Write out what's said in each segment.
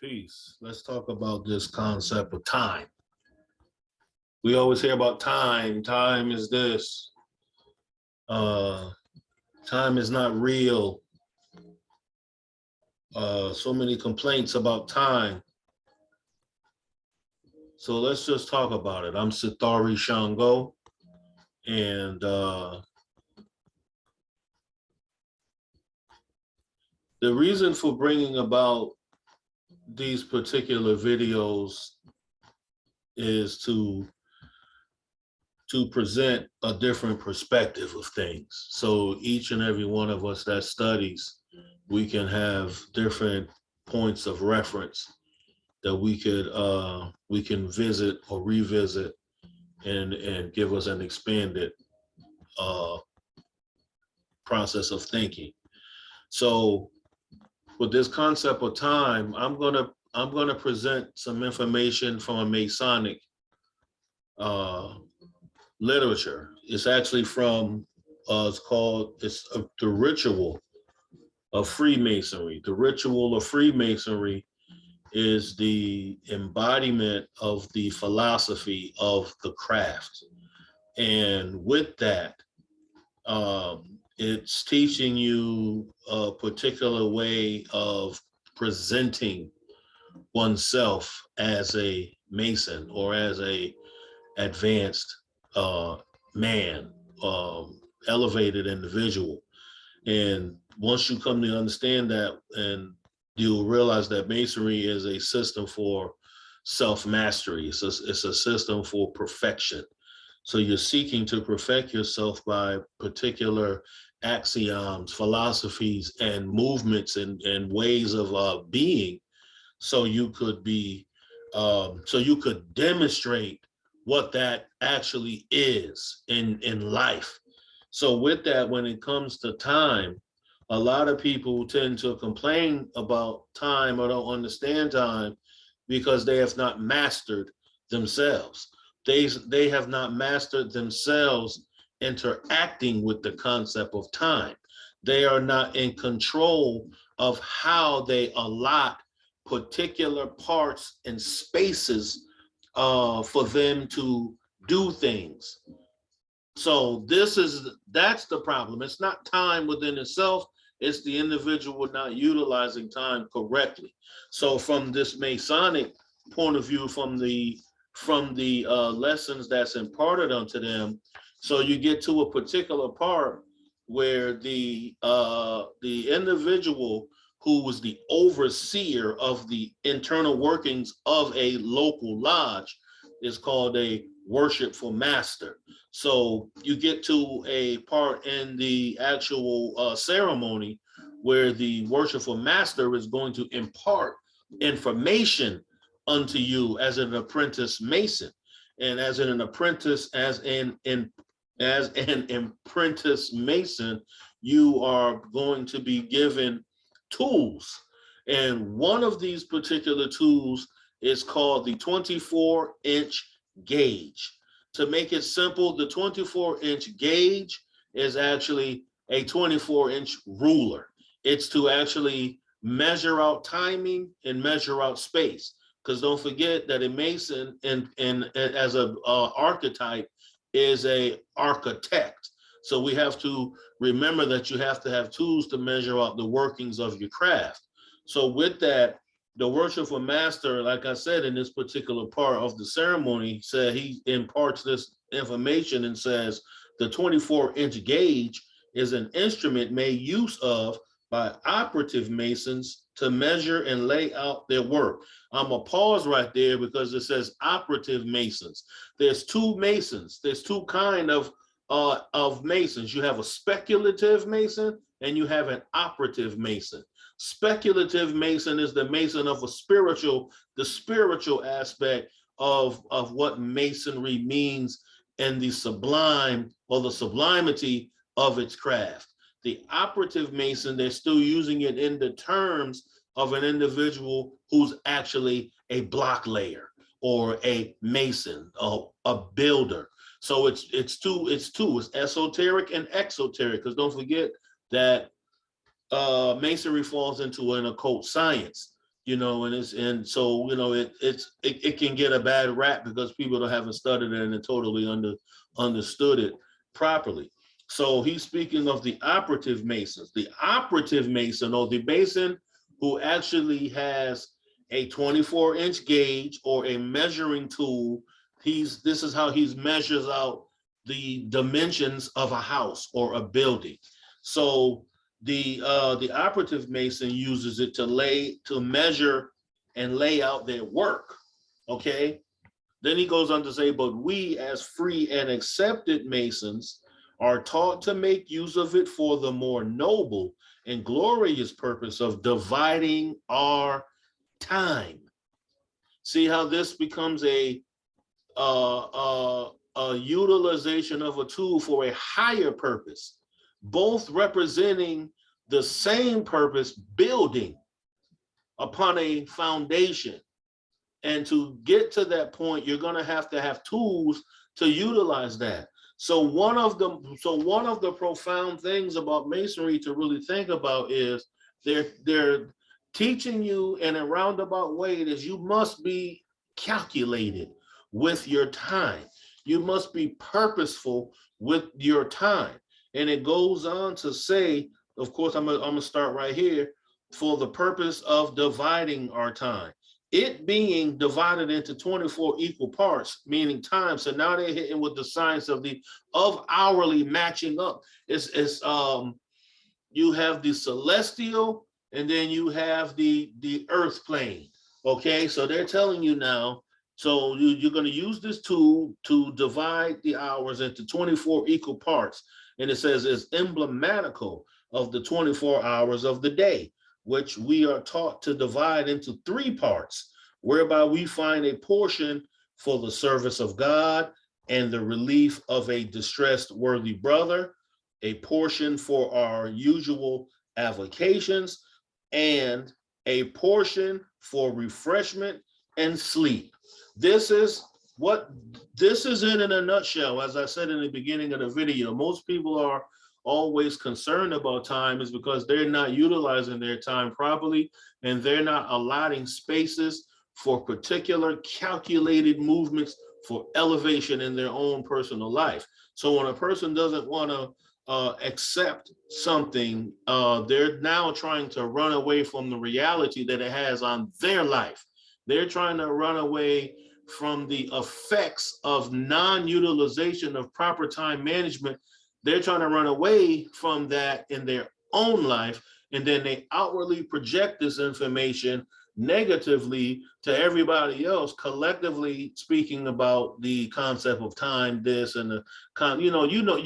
Peace. Let's talk about this concept of time. We always hear about time. Time is this. Uh, Time is not real. So many complaints about time. So let's just talk about it. I'm Sithari Shango, and the reason for bringing about these particular videos is to present a different perspective of things. So each and every one of us that studies, we can have different points of reference that we can visit or revisit and give us an expanded uh, process of thinking. So with this concept of time, I'm gonna present some information from a Masonic uh, literature. It's actually from the ritual of Freemasonry. The ritual of Freemasonry is the embodiment of the philosophy of the craft. And with that, it's teaching you a particular way of presenting oneself as a Mason or as a advanced man, elevated individual. And once you come to understand that, and you'll realize that Masonry is a system for self-mastery. It's a system for perfection. So you're seeking to perfect yourself by particular axioms, philosophies, and movements and ways of being, so you could be, so you could demonstrate what that actually is in life. So with that, when it comes to time, a lot of people tend to complain about time or don't understand time because they have not mastered themselves. They have not mastered themselves interacting with the concept of time. They are not in control of how they allot particular parts and spaces for them to do things. So that's the problem. It's not time within itself. It's the individual not utilizing time correctly. So from this Masonic point of view, from the lessons that's imparted unto them, so you get to a particular part where the individual who was the overseer of the internal workings of a local lodge is called a worshipful master. So you get to a part in the actual ceremony where the worshipful master is going to impart information unto you as an apprentice mason, and as an apprentice, as an apprentice mason, you are going to be given tools, and one of these particular tools is called the 24-inch gauge. To make it simple, the 24-inch gauge is actually a 24-inch ruler. It's to actually measure out timing and measure out space. Because don't forget that a mason and as a archetype is a architect. So we have to remember that you have to have tools to measure out the workings of your craft. So with that, the worshipful master, like I said, in this particular part of the ceremony, said he imparts this information and says the 24-inch gauge is an instrument made use of by operative masons to measure and lay out their work. I'm gonna pause right there because it says operative masons. There's two masons. There's two kind of masons. You have a speculative mason and you have an operative mason. Speculative mason is the mason of the spiritual aspect of what masonry means and the sublime or the sublimity of its craft. The operative mason, they're still using it in the terms of an individual who's actually a block layer or a mason, a builder. So it's two, it's esoteric and exoteric, because don't forget that masonry falls into an occult science. and so it can get a bad rap because people don't haven't studied it and totally understood it properly. So he's speaking of the operative masons. The operative mason, or the mason who actually has a 24-inch gauge or a measuring tool. This is how he measures out the dimensions of a house or a building. So the operative mason uses it to measure and lay out their work. Okay. Then he goes on to say, but we as free and accepted masons are taught to make use of it for the more noble and glorious purpose of dividing our time. See how this becomes a utilization of a tool for a higher purpose, both representing the same purpose, building upon a foundation. And to get to that point, you're going to have tools to utilize that. So one of the profound things about masonry to really think about is they're teaching you in a roundabout way that you must be calculated with your time. You must be purposeful with your time. And it goes on to say, of course, I'm gonna start right here, for the purpose of dividing our time. It being divided into 24 equal parts, meaning time. So now they're hitting with the science of hourly matching up. It's you have the celestial, and then you have the earth plane. Okay, so they're telling you now. So you're going to use this tool to divide the hours into 24 equal parts, and it says it's emblematical of the 24 hours of the day, which we are taught to divide into 3 parts, whereby we find a portion for the service of God and the relief of a distressed worthy brother, a portion for our usual avocations, and a portion for refreshment and sleep. This is in a nutshell. As I said in the beginning of the video, most people are always concerned about time is because they're not utilizing their time properly, and they're not allotting spaces for particular calculated movements for elevation in their own personal life. So when a person doesn't want to accept something, they're now trying to run away from the reality that it has on their life. They're trying to run away from the effects of non-utilization of proper time management. They're trying to run away from that in their own life, and then they outwardly project this information negatively to everybody else, collectively speaking about the concept of time, this and the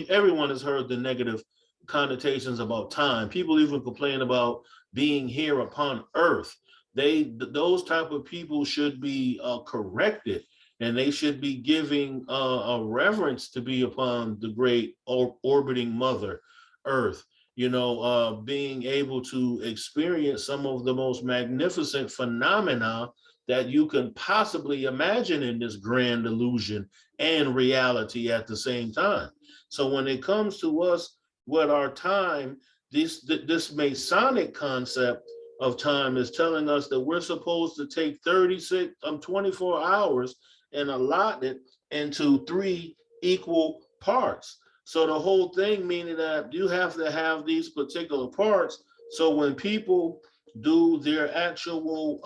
everyone has heard the negative connotations about time. People even complain about being here upon earth. Those type of people should be corrected, and they should be giving a reverence to be upon the great orbiting mother earth, being able to experience some of the most magnificent phenomena that you can possibly imagine in this grand illusion and reality at the same time. So when it comes to us with our time, this Masonic concept of time is telling us that we're supposed to take 24 hours and allot it into 3 equal parts. So the whole thing meaning that you have to have these particular parts. So when people do their actual,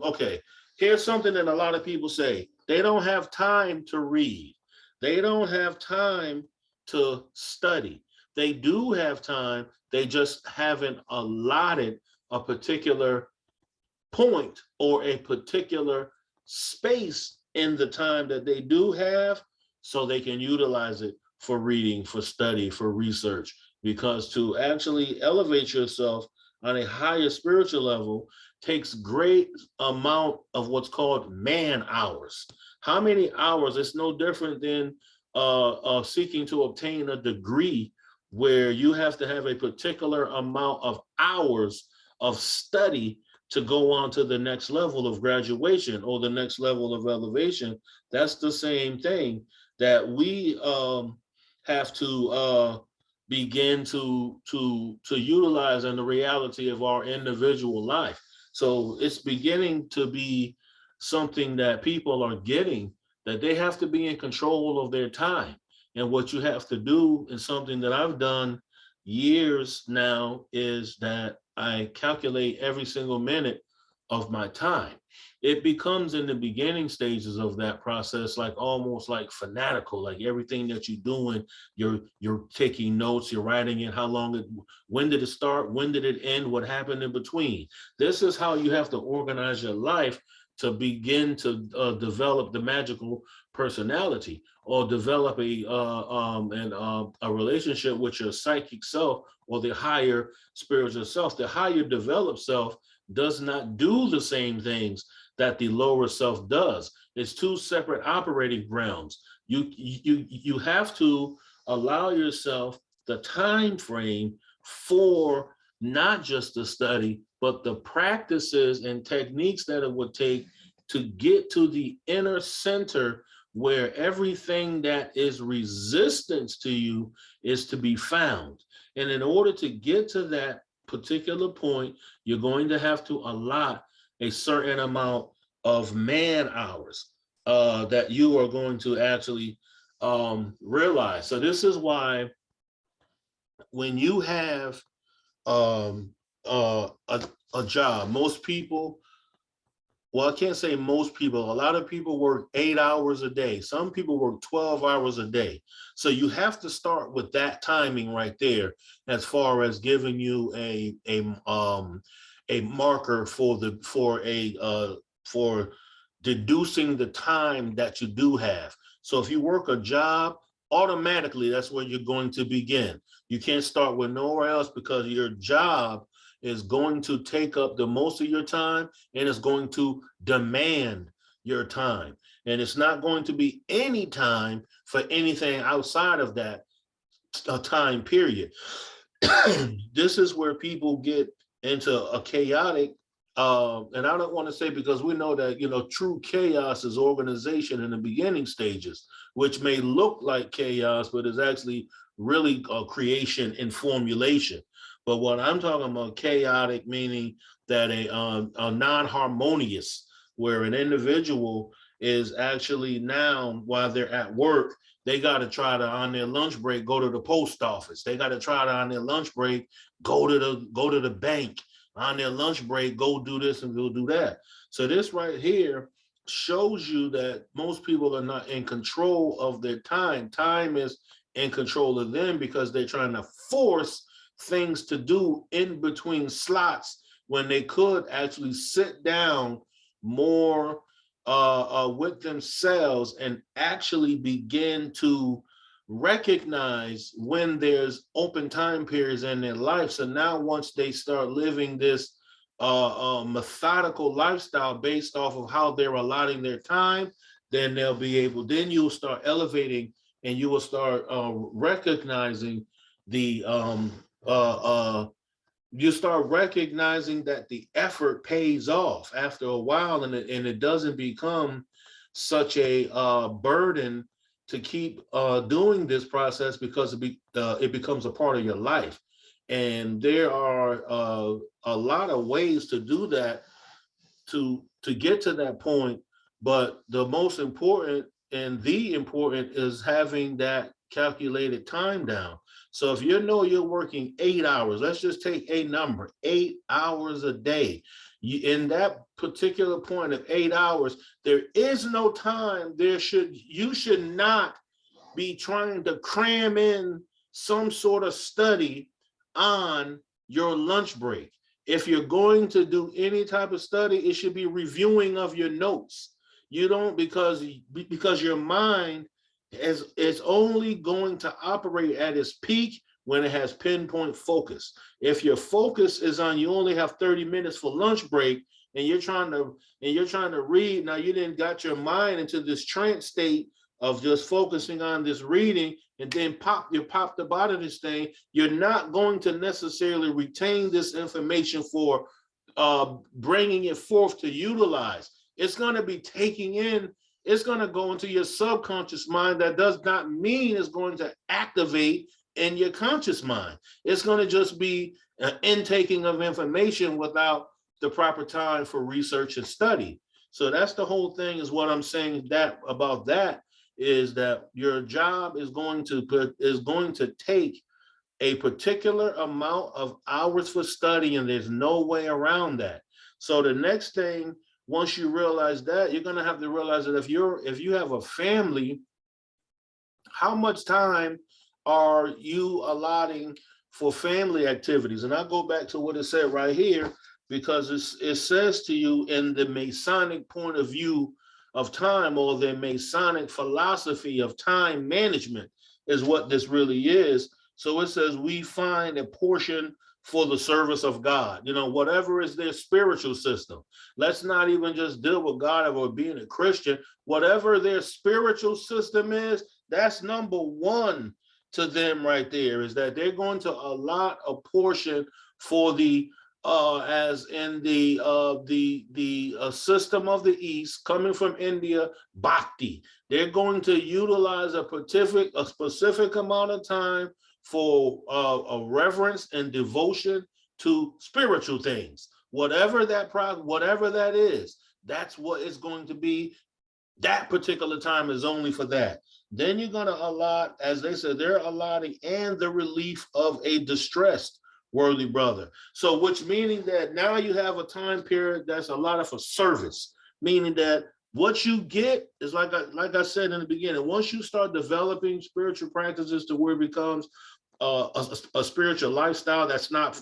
okay, here's something that a lot of people say. They don't have time to read. They don't have time to study. They do have time. They just haven't allotted a particular point or a particular space in the time that they do have, so they can utilize it for reading, for study, for research. Because to actually elevate yourself on a higher spiritual level takes great amount of what's called man hours. How many hours? It's no different than seeking to obtain a degree, where you have to have a particular amount of hours of study to go on to the next level of graduation or the next level of elevation. That's the same thing that we have to begin to utilize in the reality of our individual life. So it's beginning to be something that people are getting, that they have to be in control of their time. And what you have to do, and something that I've done years now, is that I calculate every single minute of my time. It becomes, in the beginning stages of that process, like almost like fanatical, like everything that you're doing, you're taking notes, you're writing in how long it, when did it start, when did it end, what happened in between. This is how you have to organize your life to begin to develop the magical personality, or develop a relationship with your psychic self, or the higher spiritual self. The higher developed self does not do the same things that the lower self does. It's two separate operating grounds. You have to allow yourself the time frame for not just the study, but the practices and techniques that it would take to get to the inner center, where everything that is resistance to you is to be found. And in order to get to that particular point, you're going to have to allot a certain amount of man hours that you are going to actually realize. So this is why when you have um, a job, most people, well, I can't say most people, a lot of people work 8 hours a day. Some people work 12 hours a day. So you have to start with that timing right there, as far as giving you a marker for deducing the time that you do have. So if you work a job, automatically that's where you're going to begin. You can't start with nowhere else, because your job is going to take up the most of your time, and it's going to demand your time. And it's not going to be any time for anything outside of that time period. This is where people get into a chaotic, and I don't want to say, because we know that, true chaos is organization in the beginning stages, which may look like chaos, but is actually really creation and formulation. But what I'm talking about, chaotic, meaning that a non-harmonious, where an individual is actually, now while they're at work, they got to try to, on their lunch break, go to the post office. They got to try to, on their lunch break, go to the bank. On their lunch break, go do this and go do that. So this right here shows you that most people are not in control of their time. Time is in control of them, because they're trying to force things to do in between slots, when they could actually sit down more with themselves and actually begin to recognize when there's open time periods in their life. So now, once they start living this methodical lifestyle based off of how they're allotting their time, then they'll be able, then you'll start elevating, and you will start recognizing the you start recognizing that the effort pays off after a while, and it doesn't become such a burden to keep doing this process, because it becomes a part of your life. And there are a lot of ways to do that, to get to that point. But the most important, and the important, is having that calculated time down. So if you know you're working 8 hours, let's just take a number, 8 hours a day. In that particular point of 8 hours, there is no time. You should not be trying to cram in some sort of study on your lunch break. If you're going to do any type of study, it should be reviewing of your notes. You don't, because your mind is only going to operate at its peak when it has pinpoint focus. If your focus is on, you only have 30 minutes for lunch break, and you're trying to read, now you didn't got your mind into this trance state of just focusing on this reading, and then you popped up out of this thing, you're not going to necessarily retain this information for bringing it forth to utilize. It's going to be taking in, it's going to go into your subconscious mind. That does not mean it's going to activate in your conscious mind. It's going to just be an intaking of information without the proper time for research and study. So that's the whole thing, is what I'm saying that about that is that your job is going to take a particular amount of hours for study, and there's no way around that. So the next thing, once you realize that, you're going to have to realize that if you have a family, how much time are you allotting for family activities? And I go back to what it said right here, because it says to you, in the Masonic point of view of time, or the Masonic philosophy of time management, is what this really is. So it says, we find a portion for the service of God, whatever is their spiritual system. Let's not even just deal with God or being a Christian. Whatever their spiritual system is, that's number one to them right there, is that they're going to allot a portion for the as in the system of the East, coming from India, bhakti. They're going to utilize a specific amount of time for a reverence and devotion to spiritual things. Whatever that is, that's what it's going to be. That particular time is only for that. Then you're going to allot, as they said, they're allotting, and the relief of a distressed worthy brother. So, which meaning that now you have a time period that's allotted for service, meaning that what you get is like I said in the beginning, once you start developing spiritual practices to where it becomes a spiritual lifestyle that's not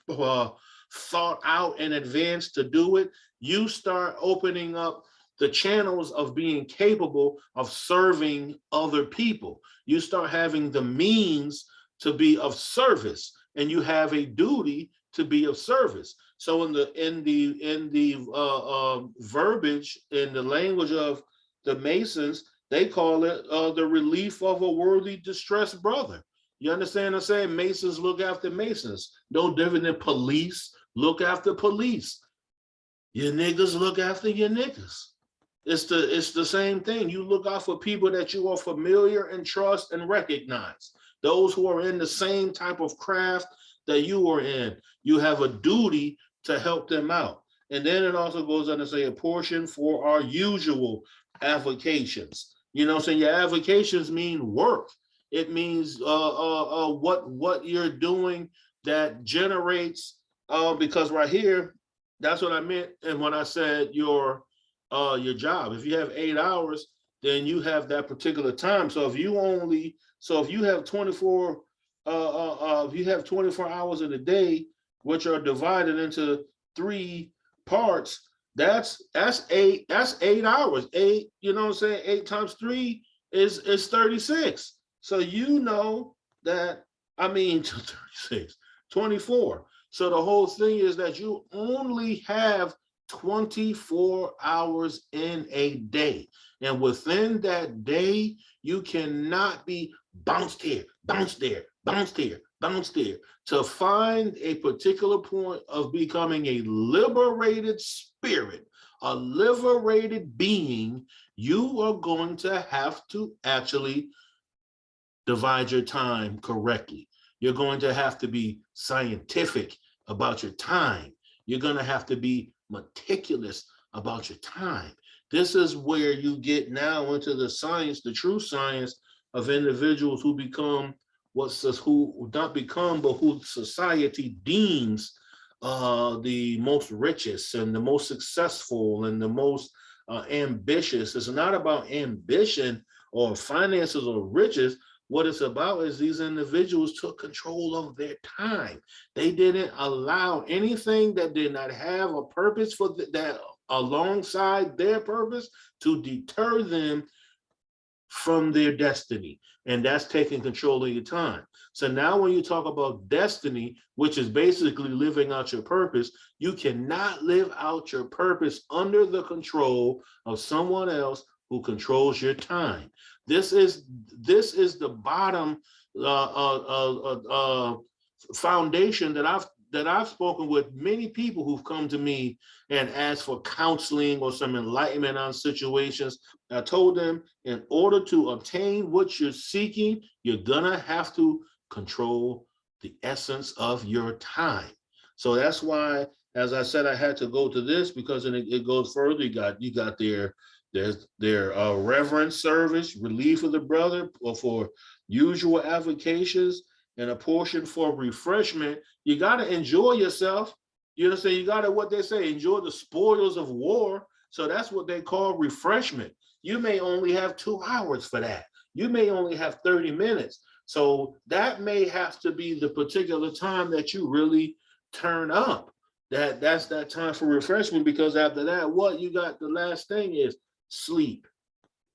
thought out in advance to do it, you start opening up the channels of being capable of serving other people. You start having the means to be of service, and you have a duty to be of service. So in the verbiage, in the language of the Masons, they call it the relief of a worthy distressed brother. You understand what I'm saying? Masons look after Masons. No different than police look after police. Your niggas look after your niggas. It's the same thing. You look out for people that you are familiar and trust and recognize. Those who are in the same type of craft that you are in, you have a duty to help them out. And then it also goes on to say a portion for our usual avocations. You know what I'm saying? Your avocations mean work. It means what you're doing that generates, because right here, that's what I meant. And when I said your job, if you have 8 hours, then you have that particular time. So if you have 24 hours in a day, which are divided into 3 parts, that's 8 hours. 8, you know what I'm saying? 8 times 3 is 36. So you know that, 36, 24. So the whole thing is that you only have 24 hours in a day. And within that day, you cannot be bounced here, bounced there, bounced here, bounced there. To find a particular point of becoming a liberated spirit, a liberated being, you are going to have to actually divide your time correctly. You're going to have to be scientific about your time. You're going to have to be meticulous about your time. This is where you get now into the science, the true science of individuals who become who not become, but who society deems the most richest and the most successful and the most ambitious. It's not about ambition or finances or riches. What it's about is these individuals took control of their time. They didn't allow anything that did not have a purpose for that alongside their purpose to deter them from their destiny. And that's taking control of your time. So now when you talk about destiny, which is basically living out your purpose, you cannot live out your purpose under the control of someone else who controls your time. This is the bottom foundation that I've spoken with many people who've come to me and asked for counseling or some enlightenment on situations. I told them, in order to obtain what you're seeking, you're gonna have to control the essence of your time. So that's why as I said, I had to go to this because it goes further. You got their reverence service, relief of the brother, or for usual avocations, and a portion for refreshment. You got to enjoy yourself. You understand? You got to, what they say, enjoy the spoils of war. So that's what they call refreshment. You may only have 2 hours for that. You may only have 30 minutes. So that may have to be the particular time that you really turn up. That's that time for refreshment, because after that, what you got, the last thing is sleep.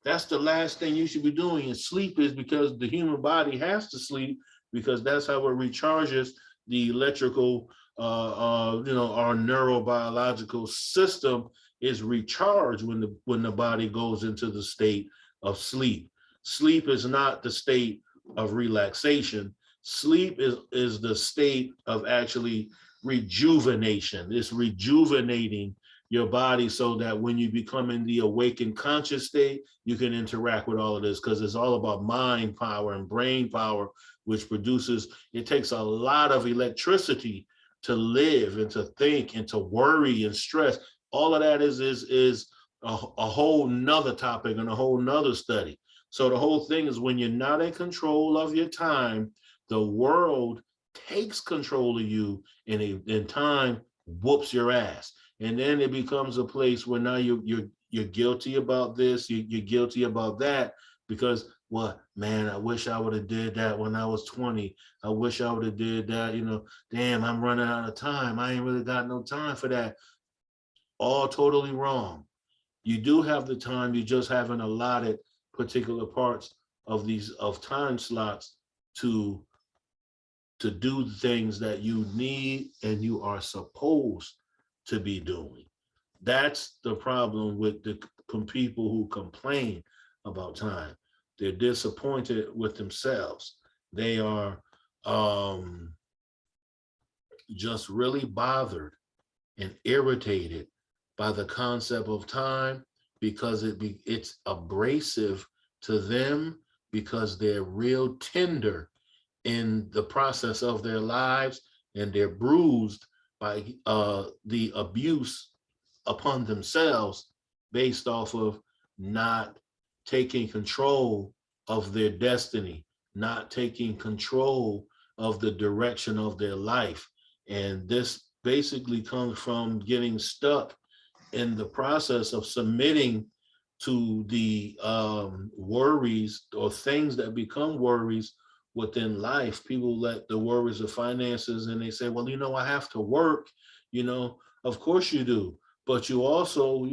That's the last thing you should be doing. And sleep is because the human body has to sleep, because that's how it recharges the electrical, our neurobiological system is recharged when the body goes into the state of sleep. Sleep is not the state of relaxation. Sleep is the state of actually rejuvenation. It's rejuvenating your body so that when you become in the awakened conscious state, you can interact with all of this, because it's all about mind power and brain power, which produces, it takes a lot of electricity to live and to think and to worry and stress. All of that is a whole nother topic and a whole nother study. So the whole thing is, when you're not in control of your time, the world takes control of you, and in time whoops your ass. And then it becomes a place where now you're guilty about this, you're guilty about that, because what, man, I wish I would have did that when I was 20. I wish I would have did that, damn, I'm running out of time. I ain't really got no time for that. All totally wrong. You do have the time, you just haven't allotted particular parts of time slots to do things that you need and you are supposed to be doing. That's the problem with the people who complain about time. They're disappointed with themselves. They are just really bothered and irritated by the concept of time, because it's abrasive to them, because they're real tender in the process of their lives, and they're bruised by the abuse upon themselves based off of not taking control of their destiny, not taking control of the direction of their life. And this basically comes from getting stuck in the process of submitting to the worries or things that become worries within life. People let the worries of finances, and they say, well, I have to work. Of course you do, but you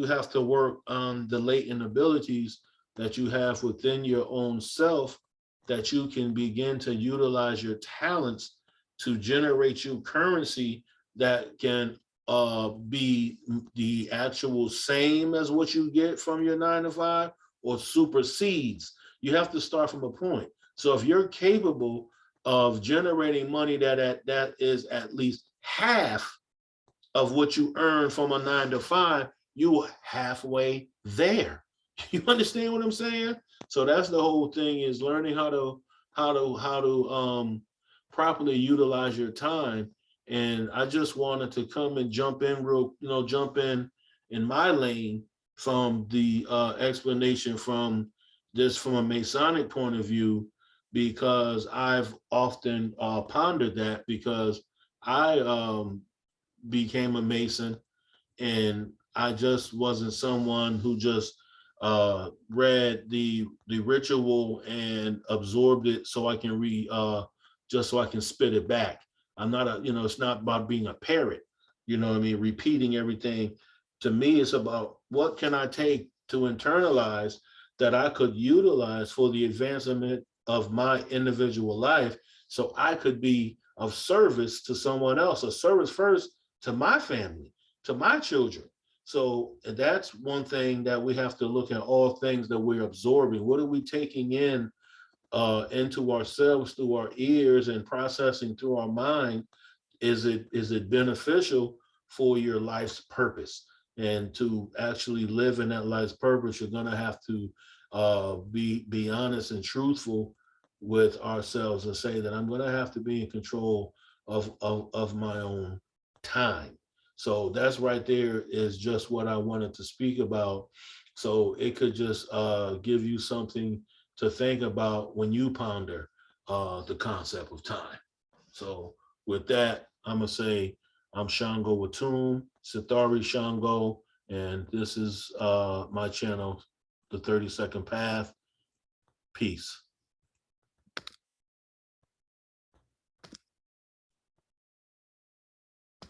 have to work on the latent abilities that you have within your own self, that you can begin to utilize your talents to generate you currency that can be the actual same as what you get from your 9 to 5, or supersedes. You have to start from a point. So if you're capable of generating money that is at least half of what you earn from a 9 to 5, you're halfway there. You understand what I'm saying? So that's the whole thing, is learning how to properly utilize your time. And I just wanted to come and jump in my lane from the explanation from a Masonic point of view, because I've often pondered that, because I became a Mason, and I just wasn't someone who just read the ritual and absorbed it so I can just so I can spit it back. I'm not it's not about being a parrot, repeating everything. To me, it's about, what can I take to internalize that I could utilize for the advancement of my individual life, so I could be of service to someone else, a service first to my family, to my children. So that's one thing that we have to look at, all things that we're absorbing. What are we taking in into ourselves through our ears and processing through our mind? Is it beneficial for your life's purpose? And to actually live in that life's purpose, you're going to have to be honest and truthful with ourselves, and say that I'm going to have to be in control of my own time. So that's right there is just what I wanted to speak about. So it could just give you something to think about when you ponder the concept of time. So with that, I'm gonna say I'm Shango Watum, Sithari Shango, and this is my channel, The 32nd Path. Peace.